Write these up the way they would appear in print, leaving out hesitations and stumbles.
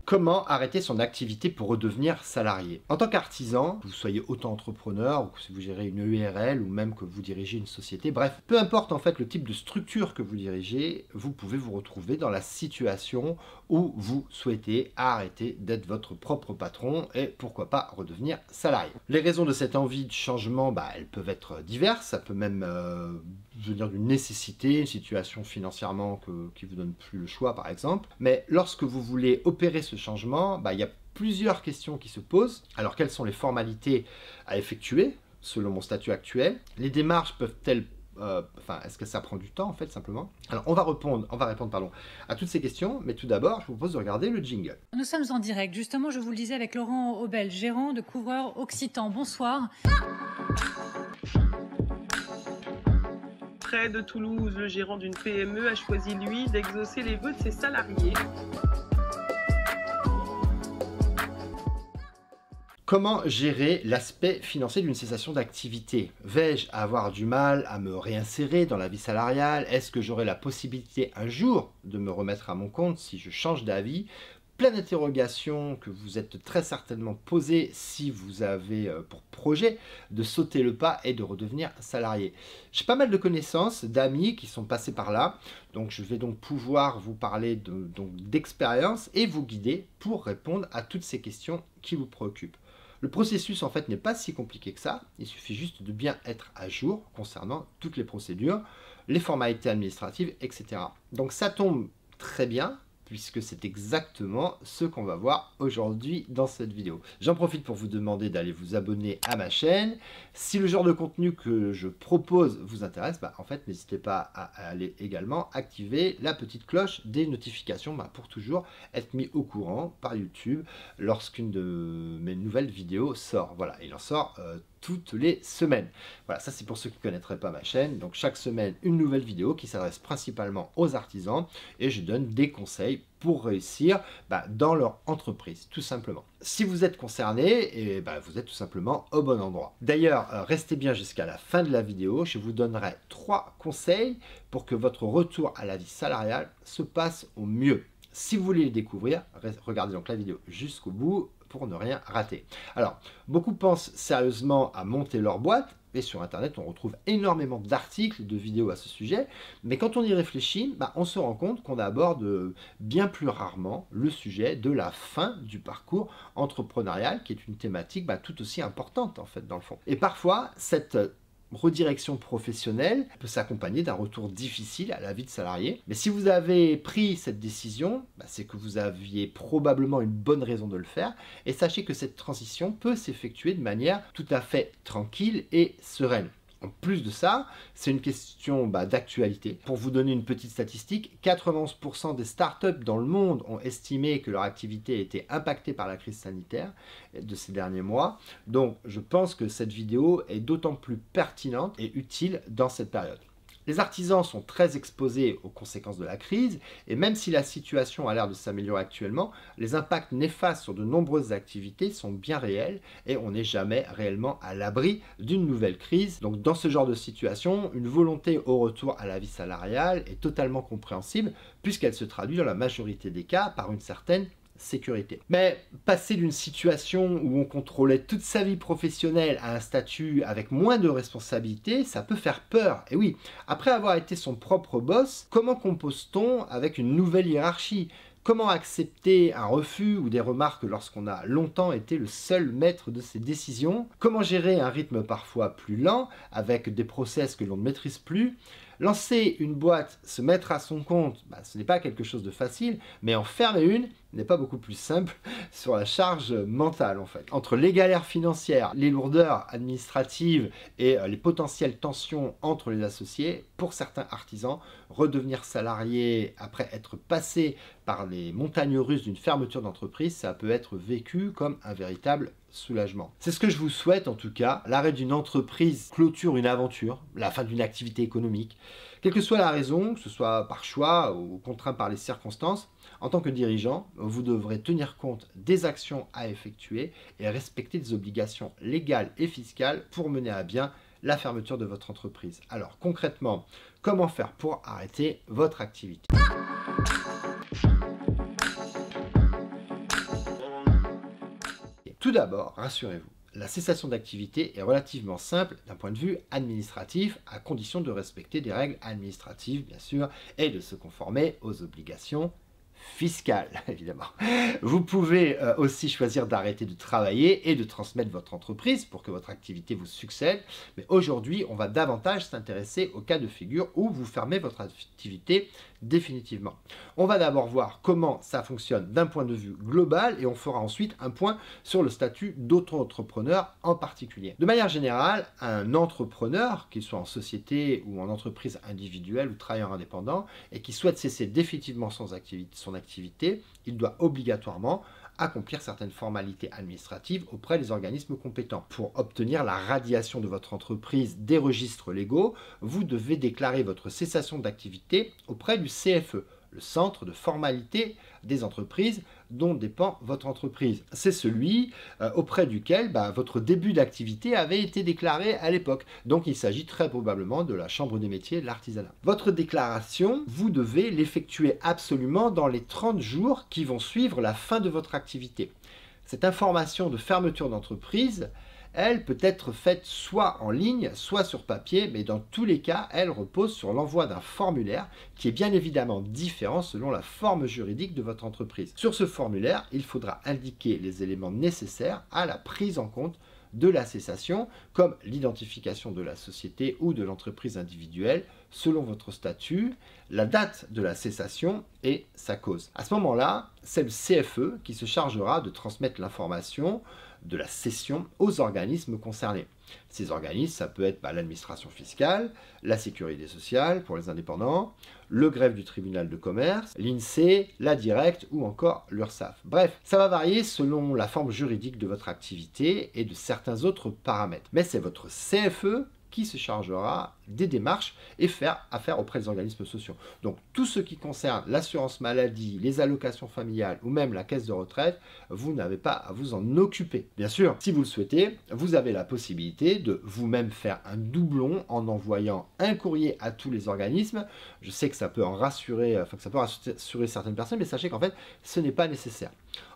Comment arrêter son activité pour redevenir salarié? En tant qu'artisan, que vous soyez auto-entrepreneur, ou que si vous gérez une URL, ou même que vous dirigez une société, bref, peu importe en fait le type de structure que vous dirigez, vous pouvez vous retrouver dans la situation où vous souhaitez arrêter d'être votre propre patron et pourquoi pas redevenir salarié. Les raisons de cette envie de changement, elles peuvent être diverses, ça peut même venir d'une nécessité, une situation financièrement qui vous donne plus le choix par exemple, mais lorsque vous voulez opérer ce changement, il y a plusieurs questions qui se posent. Alors, quelles sont les formalités à effectuer selon mon statut actuel? Les démarches peuvent-elles est-ce que ça prend du temps en fait simplement? Alors on va répondre à toutes ces questions, mais tout d'abord je vous propose de regarder le jingle. Nous sommes en direct, justement je vous le disais avec Laurent Aubel, gérant de Couvreurs Occitan. Bonsoir. Près de Toulouse, le gérant d'une PME a choisi lui d'exaucer les vœux de ses salariés. Comment gérer l'aspect financier d'une cessation d'activité? Vais-je avoir du mal à me réinsérer dans la vie salariale? Est-ce que j'aurai la possibilité un jour de me remettre à mon compte si je change d'avis? Plein d'interrogations que vous êtes très certainement posées si vous avez pour projet de sauter le pas et de redevenir salarié. J'ai pas mal de connaissances, d'amis qui sont passés par là, donc je vais donc pouvoir vous parler d'expérience et vous guider pour répondre à toutes ces questions qui vous préoccupent. Le processus en fait n'est pas si compliqué que ça, il suffit juste de bien être à jour concernant toutes les procédures, les formalités administratives, etc. Donc ça tombe très bien, puisque c'est exactement ce qu'on va voir aujourd'hui dans cette vidéo. J'en profite pour vous demander d'aller vous abonner à ma chaîne. Si le genre de contenu que je propose vous intéresse, en fait, n'hésitez pas à aller également activer la petite cloche des notifications pour toujours être mis au courant par YouTube lorsqu'une de mes nouvelles vidéos sort. Voilà, il en sort toutes les semaines. Voilà, ça c'est pour ceux qui ne connaîtraient pas ma chaîne. Donc chaque semaine, une nouvelle vidéo qui s'adresse principalement aux artisans et je donne des conseils pour réussir dans leur entreprise, tout simplement. Si vous êtes concerné, vous êtes tout simplement au bon endroit. D'ailleurs, restez bien jusqu'à la fin de la vidéo. Je vous donnerai 3 conseils pour que votre retour à la vie salariale se passe au mieux. Si vous voulez les découvrir, regardez donc la vidéo jusqu'au bout pour ne rien rater. Alors, beaucoup pensent sérieusement à monter leur boîte, et sur internet on retrouve énormément d'articles, de vidéos à ce sujet, mais quand on y réfléchit, on se rend compte qu'on aborde bien plus rarement le sujet de la fin du parcours entrepreneurial, qui est une thématique tout aussi importante en fait dans le fond. Et parfois, cette redirection professionnelle peut s'accompagner d'un retour difficile à la vie de salarié. Mais si vous avez pris cette décision, c'est que vous aviez probablement une bonne raison de le faire. Et sachez que cette transition peut s'effectuer de manière tout à fait tranquille et sereine. En plus de ça, c'est une question d'actualité. Pour vous donner une petite statistique, 91% des startups dans le monde ont estimé que leur activité était impactée par la crise sanitaire de ces derniers mois. Donc, je pense que cette vidéo est d'autant plus pertinente et utile dans cette période. Les artisans sont très exposés aux conséquences de la crise et même si la situation a l'air de s'améliorer actuellement, les impacts néfastes sur de nombreuses activités sont bien réels et on n'est jamais réellement à l'abri d'une nouvelle crise. Donc dans ce genre de situation, une volonté au retour à la vie salariale est totalement compréhensible puisqu'elle se traduit dans la majorité des cas par une certaine sécurité. Mais passer d'une situation où on contrôlait toute sa vie professionnelle à un statut avec moins de responsabilités, ça peut faire peur. Et oui, après avoir été son propre boss, comment compose-t-on avec une nouvelle hiérarchie? Comment accepter un refus ou des remarques lorsqu'on a longtemps été le seul maître de ses décisions? Comment gérer un rythme parfois plus lent avec des process que l'on ne maîtrise plus? Lancer une boîte, se mettre à son compte, ce n'est pas quelque chose de facile, mais en fermer une n'est pas beaucoup plus simple sur la charge mentale en fait. Entre les galères financières, les lourdeurs administratives et les potentielles tensions entre les associés, pour certains artisans, redevenir salarié après être passé par les montagnes russes d'une fermeture d'entreprise, ça peut être vécu comme un véritable soulagement. C'est ce que je vous souhaite en tout cas. L'arrêt d'une entreprise clôture une aventure, la fin d'une activité économique. Quelle que soit la raison, que ce soit par choix ou contraint par les circonstances, en tant que dirigeant, vous devrez tenir compte des actions à effectuer et respecter des obligations légales et fiscales pour mener à bien la fermeture de votre entreprise. Alors concrètement, comment faire pour arrêter votre activité ? Tout d'abord, rassurez-vous, la cessation d'activité est relativement simple d'un point de vue administratif, à condition de respecter des règles administratives, bien sûr, et de se conformer aux obligations fiscale, évidemment. Vous pouvez aussi choisir d'arrêter de travailler et de transmettre votre entreprise pour que votre activité vous succède. Mais aujourd'hui, on va davantage s'intéresser au cas de figure où vous fermez votre activité définitivement. On va d'abord voir comment ça fonctionne d'un point de vue global et on fera ensuite un point sur le statut d'auto-entrepreneur en particulier. De manière générale, un entrepreneur, qu'il soit en société ou en entreprise individuelle ou travailleur indépendant, et qui souhaite cesser définitivement son activité, il doit obligatoirement accomplir certaines formalités administratives auprès des organismes compétents. Pour obtenir la radiation de votre entreprise des registres légaux, vous devez déclarer votre cessation d'activité auprès du CFE, le Centre de formalité des entreprises dont dépend votre entreprise. C'est celui auprès duquel votre début d'activité avait été déclaré à l'époque. Donc il s'agit très probablement de la Chambre des métiers et de l'artisanat. Votre déclaration, vous devez l'effectuer absolument dans les 30 jours qui vont suivre la fin de votre activité. Cette information de fermeture d'entreprise, elle peut être faite soit en ligne, soit sur papier, mais dans tous les cas, elle repose sur l'envoi d'un formulaire qui est bien évidemment différent selon la forme juridique de votre entreprise. Sur ce formulaire, il faudra indiquer les éléments nécessaires à la prise en compte de la cessation, comme l'identification de la société ou de l'entreprise individuelle selon votre statut, la date de la cessation et sa cause. À ce moment-là, c'est le CFE qui se chargera de transmettre l'information de la cession aux organismes concernés. Ces organismes, ça peut être l'administration fiscale, la sécurité sociale pour les indépendants, le greffe du tribunal de commerce, l'INSEE, la Directe ou encore l'URSSAF. Bref, ça va varier selon la forme juridique de votre activité et de certains autres paramètres. Mais c'est votre CFE qui se chargera des démarches et faire affaire auprès des organismes sociaux. Donc tout ce qui concerne l'assurance maladie, les allocations familiales ou même la caisse de retraite, vous n'avez pas à vous en occuper. Bien sûr, si vous le souhaitez, vous avez la possibilité de vous-même faire un doublon en envoyant un courrier à tous les organismes. Je sais que ça peut rassurer certaines personnes, mais sachez qu'en fait, ce n'est pas nécessaire.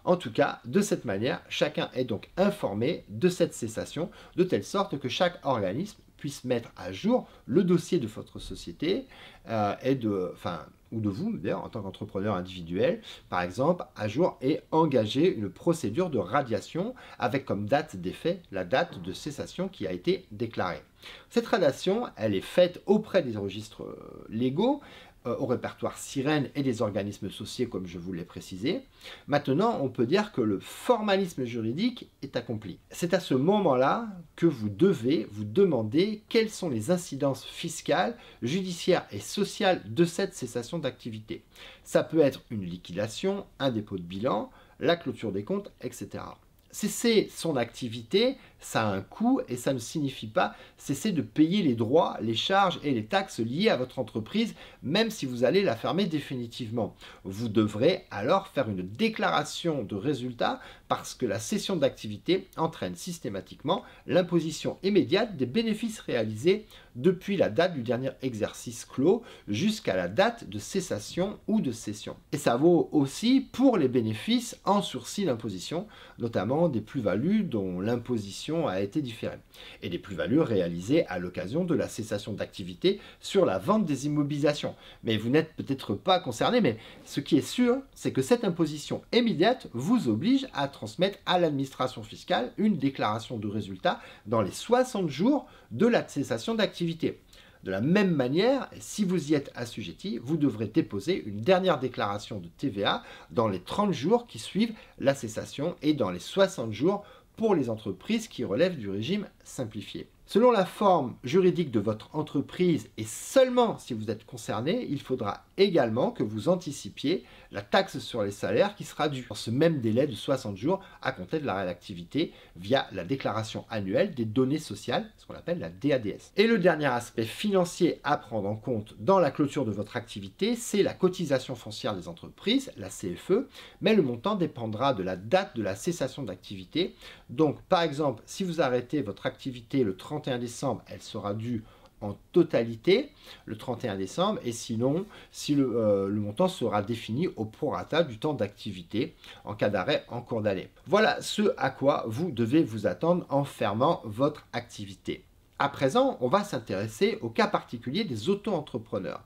En tout cas, de cette manière, chacun est donc informé de cette cessation, de telle sorte que chaque organisme puisse mettre à jour le dossier de votre société ou de vous, d'ailleurs, en tant qu'entrepreneur individuel, par exemple, à jour et engager une procédure de radiation avec comme date d'effet la date de cessation qui a été déclarée. Cette radiation, elle est faite auprès des registres légaux, au répertoire Sirène et des organismes sociaux comme je vous l'ai précisé. Maintenant, on peut dire que le formalisme juridique est accompli. C'est à ce moment-là que vous devez vous demander quelles sont les incidences fiscales, judiciaires et sociales de cette cessation d'activité. Ça peut être une liquidation, un dépôt de bilan, la clôture des comptes, etc. Cesser son activité, ça a un coût et ça ne signifie pas cesser de payer les droits, les charges et les taxes liées à votre entreprise, même si vous allez la fermer définitivement. Vous devrez alors faire une déclaration de résultat parce que la cession d'activité entraîne systématiquement l'imposition immédiate des bénéfices réalisés depuis la date du dernier exercice clos jusqu'à la date de cessation ou de cession. Et ça vaut aussi pour les bénéfices en sursis d'imposition, notamment des plus-values dont l'imposition a été différée, et des plus-values réalisées à l'occasion de la cessation d'activité sur la vente des immobilisations. Mais vous n'êtes peut-être pas concerné, mais ce qui est sûr, c'est que cette imposition immédiate vous oblige à transmettre à l'administration fiscale une déclaration de résultat dans les 60 jours de la cessation d'activité. De la même manière, si vous y êtes assujetti, vous devrez déposer une dernière déclaration de TVA dans les 30 jours qui suivent la cessation et dans les 60 jours pour les entreprises qui relèvent du régime simplifié. Selon la forme juridique de votre entreprise et seulement si vous êtes concerné, il faudra également que vous anticipiez la taxe sur les salaires qui sera due dans ce même délai de 60 jours à compter de l'arrêt d'activité via la déclaration annuelle des données sociales, ce qu'on appelle la DADS. Et le dernier aspect financier à prendre en compte dans la clôture de votre activité, c'est la cotisation foncière des entreprises, la CFE, mais le montant dépendra de la date de la cessation d'activité. Donc par exemple, si vous arrêtez votre activité le 31 décembre, elle sera due en totalité le 31 décembre et sinon, si le montant sera défini au prorata du temps d'activité en cas d'arrêt en cours d'année. Voilà ce à quoi vous devez vous attendre en fermant votre activité. À présent, on va s'intéresser au cas particulier des auto-entrepreneurs.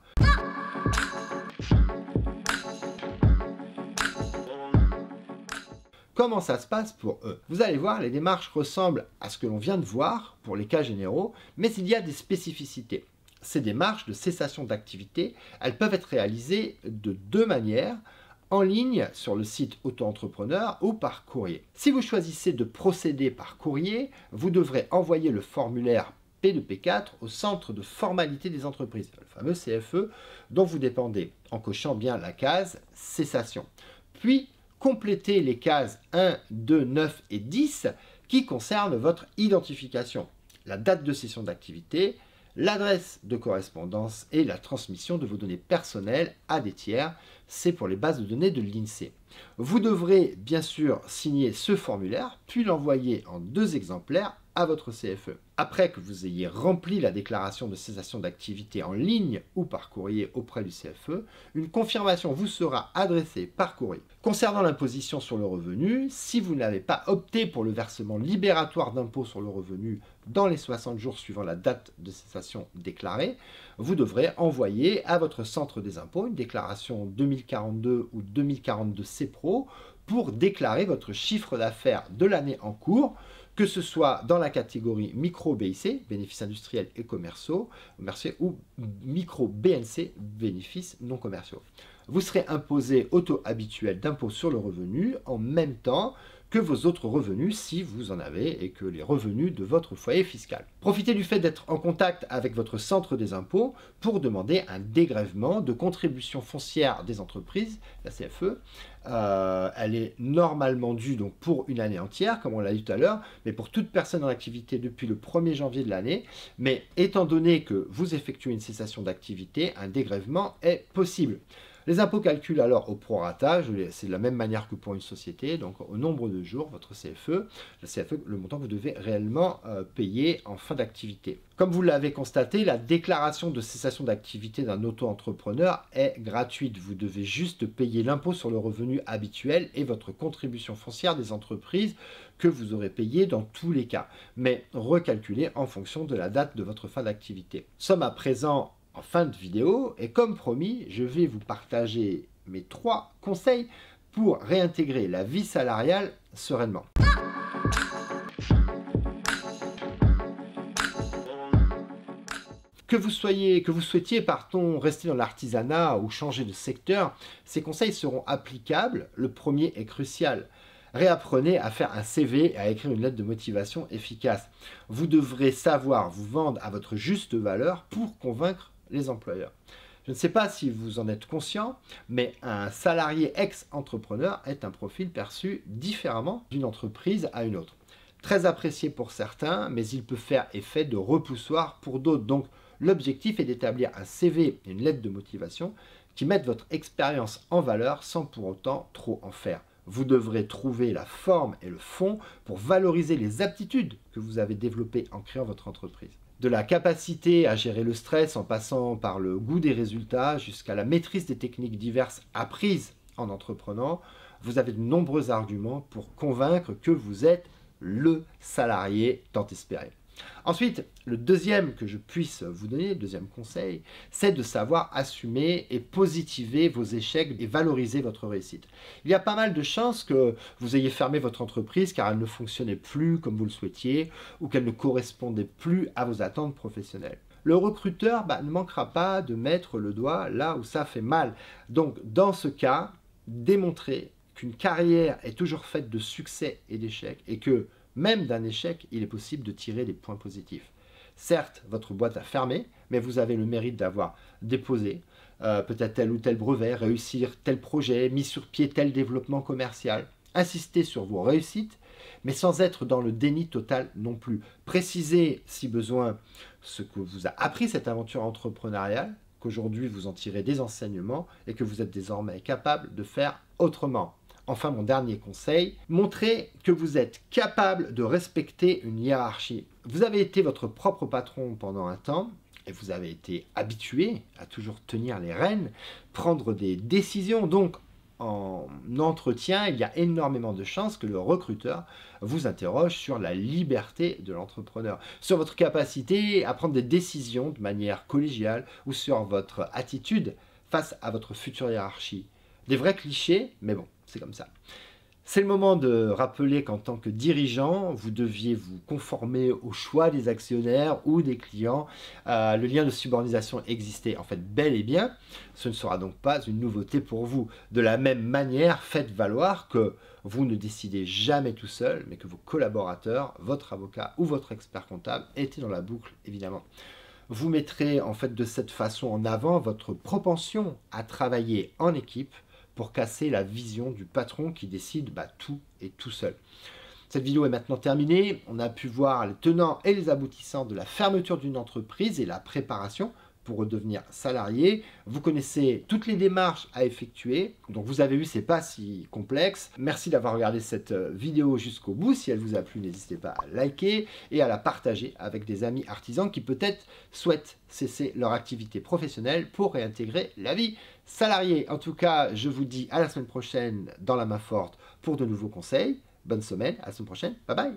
Comment ça se passe pour eux? Vous allez voir, les démarches ressemblent à ce que l'on vient de voir pour les cas généraux, mais il y a des spécificités. Ces démarches de cessation d'activité, elles peuvent être réalisées de deux manières, en ligne sur le site auto-entrepreneur ou par courrier. Si vous choisissez de procéder par courrier, vous devrez envoyer le formulaire P2P4 au centre de formalité des entreprises, le fameux CFE, dont vous dépendez, en cochant bien la case cessation. Puis, complétez les cases 1, 2, 9 et 10 qui concernent votre identification, la date de cessation d'activité, l'adresse de correspondance et la transmission de vos données personnelles à des tiers. C'est pour les bases de données de l'INSEE. Vous devrez bien sûr signer ce formulaire, puis l'envoyer en 2 exemplaires à votre CFE. Après que vous ayez rempli la déclaration de cessation d'activité en ligne ou par courrier auprès du CFE, une confirmation vous sera adressée par courrier. Concernant l'imposition sur le revenu, si vous n'avez pas opté pour le versement libératoire d'impôt sur le revenu dans les 60 jours suivant la date de cessation déclarée, vous devrez envoyer à votre centre des impôts une déclaration 2042 ou 2042 CPRO pour déclarer votre chiffre d'affaires de l'année en cours, que ce soit dans la catégorie micro-BIC, bénéfices industriels et commerciaux, ou micro-BNC, bénéfices non commerciaux. Vous serez imposé au taux habituel d'impôt sur le revenu en même temps que vos autres revenus si vous en avez et que les revenus de votre foyer fiscal. Profitez du fait d'être en contact avec votre centre des impôts pour demander un dégrèvement de contribution foncière des entreprises, la CFE. Elle est normalement due donc pour une année entière, comme on l'a dit tout à l'heure, mais pour toute personne en activité depuis le 1er janvier de l'année. Mais étant donné que vous effectuez une cessation d'activité, un dégrèvement est possible. Les impôts calculent alors au prorata, c'est de la même manière que pour une société, donc au nombre de jours, votre CFE, le montant que vous devez réellement payer en fin d'activité. Comme vous l'avez constaté, la déclaration de cessation d'activité d'un auto-entrepreneur est gratuite. Vous devez juste payer l'impôt sur le revenu habituel et votre contribution foncière des entreprises que vous aurez payé dans tous les cas, mais recalculée en fonction de la date de votre fin d'activité. Nous sommes à présent en fin de vidéo et comme promis, je vais vous partager mes 3 conseils pour réintégrer la vie salariale sereinement. Que vous souhaitiez, rester dans l'artisanat ou changer de secteur, ces conseils seront applicables. Le premier est crucial. Réapprenez à faire un CV et à écrire une lettre de motivation efficace. Vous devrez savoir vous vendre à votre juste valeur pour convaincre les employeurs. Je ne sais pas si vous en êtes conscient, mais un salarié ex-entrepreneur est un profil perçu différemment d'une entreprise à une autre. Très apprécié pour certains, mais il peut faire effet de repoussoir pour d'autres. Donc, l'objectif est d'établir un CV et une lettre de motivation qui mettent votre expérience en valeur sans pour autant trop en faire. Vous devrez trouver la forme et le fond pour valoriser les aptitudes que vous avez développées en créant votre entreprise. De la capacité à gérer le stress en passant par le goût des résultats jusqu'à la maîtrise des techniques diverses apprises en entreprenant, vous avez de nombreux arguments pour convaincre que vous êtes le salarié tant espéré. Ensuite, le deuxième que je puisse vous donner, le deuxième conseil, c'est de savoir assumer et positiver vos échecs et valoriser votre réussite. Il y a pas mal de chances que vous ayez fermé votre entreprise car elle ne fonctionnait plus comme vous le souhaitiez ou qu'elle ne correspondait plus à vos attentes professionnelles. Le recruteur ne manquera pas de mettre le doigt là où ça fait mal. Donc, dans ce cas, démontrez qu'une carrière est toujours faite de succès et d'échecs et que même d'un échec, il est possible de tirer des points positifs. Certes, votre boîte a fermé, mais vous avez le mérite d'avoir déposé peut-être tel ou tel brevet, réussir tel projet, mis sur pied tel développement commercial. Insistez sur vos réussites, mais sans être dans le déni total non plus. Précisez, si besoin, ce que vous a appris cette aventure entrepreneuriale, qu'aujourd'hui vous en tirez des enseignements et que vous êtes désormais capable de faire autrement. Enfin, mon dernier conseil, montrez que vous êtes capable de respecter une hiérarchie. Vous avez été votre propre patron pendant un temps et vous avez été habitué à toujours tenir les rênes, prendre des décisions. Donc, en entretien, il y a énormément de chances que le recruteur vous interroge sur la liberté de l'entrepreneur, sur votre capacité à prendre des décisions de manière collégiale ou sur votre attitude face à votre future hiérarchie. Des vrais clichés, mais bon, c'est comme ça. C'est le moment de rappeler qu'en tant que dirigeant, vous deviez vous conformer au choix des actionnaires ou des clients. Le lien de subordination existait en fait bel et bien. Ce ne sera donc pas une nouveauté pour vous. De la même manière, faites valoir que vous ne décidez jamais tout seul, mais que vos collaborateurs, votre avocat ou votre expert comptable étaient dans la boucle, évidemment. Vous mettrez en fait de cette façon en avant votre propension à travailler en équipe pour casser la vision du patron qui décide tout et tout seul. Cette vidéo est maintenant terminée. On a pu voir les tenants et les aboutissants de la fermeture d'une entreprise et la préparation pour redevenir salarié. Vous connaissez toutes les démarches à effectuer. Donc vous avez vu, c'est pas si complexe. Merci d'avoir regardé cette vidéo jusqu'au bout. Si elle vous a plu, n'hésitez pas à liker et à la partager avec des amis artisans qui peut-être souhaitent cesser leur activité professionnelle pour réintégrer la vie salariée. En tout cas, je vous dis à la semaine prochaine dans la main forte pour de nouveaux conseils. Bonne semaine, à la semaine prochaine. Bye bye.